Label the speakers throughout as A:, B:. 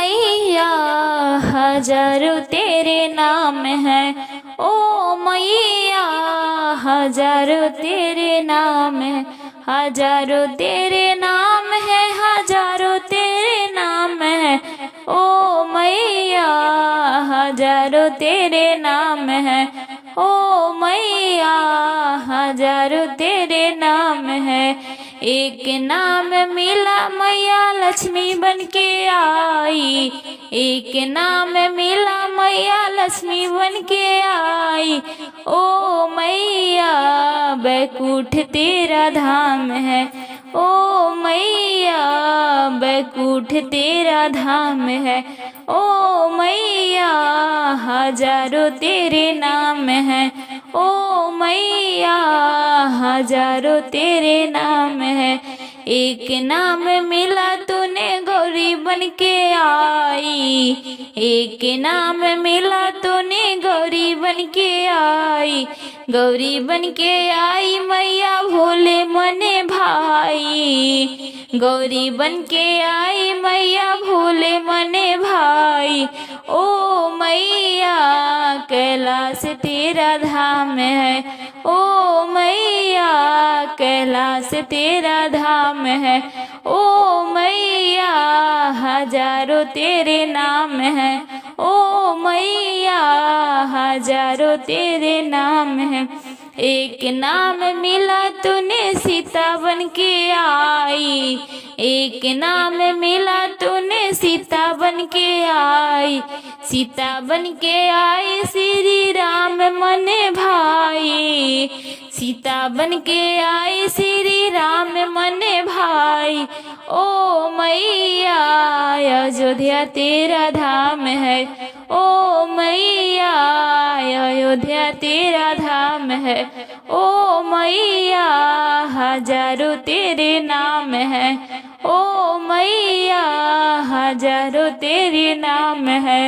A: मैया हजारों तेरे नाम है। ओ मैया हजारों तेरे नाम है, हजारों तेरे नाम है, हजारों तेरे नाम है। ओ मैया हजारों तेरे नाम है। ओ मैया हजारों तेरे नाम है। एक नाम मिला मैया लक्ष्मी बन के आई, एक नाम मिला मैया लक्ष्मी बन के आई। ओ मैया बैकुंठ तेरा धाम है। ओ मैया बैकुंठ तेरा धाम है। ओ मैया हजारों तेरे नाम है। ओ मैया हजारों तेरे नाम है। एक नाम मिला तूने गौरी बन के आई, एक नाम मिला तूने गौरी बन के आई। गौरी बन के आई मैया भोले मने भाई, गौरी बन के आई मैया भोले मने भाई। ओ मैया कैलाश तेरा धाम है। ओ मैया कैलाश तेरा धाम है। ओ मैया हजारों तेरे नाम है। ओ मैया हजारों तेरे नाम है। एक नाम मिला तूने सीता बन के आई, एक नाम मिला तूने सीता बन के आई। सीता बन के आई श्री राम मने भाई, सीता बन के आई श्री राम मने भाई। ओ मैया अयोध्या तेरा धाम है। ओ मैया अयोध्या तेरा धाम है। ओ मैया हजारों तेरे नाम है। ओ मैया हजारों तेरे नाम है।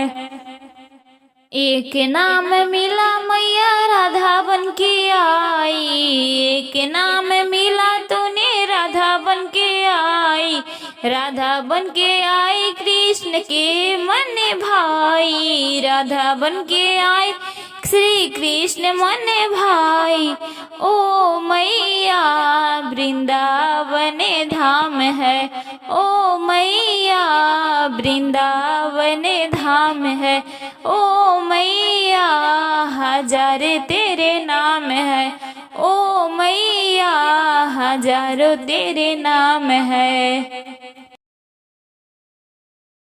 A: एक नाम मिला मैया राधा बन के आई, एक नाम मिला तूने राधा बन के आई। राधा बन के आई कृष्ण के मन भाई, राधा बन के आई श्री कृष्ण मन भाई। ओ मैया वृंदावन धाम है। ओ मैया वृंदावन धाम है। ओ मैया हजार तेरे नाम है। ओ मैया हजारों तेरे नाम है।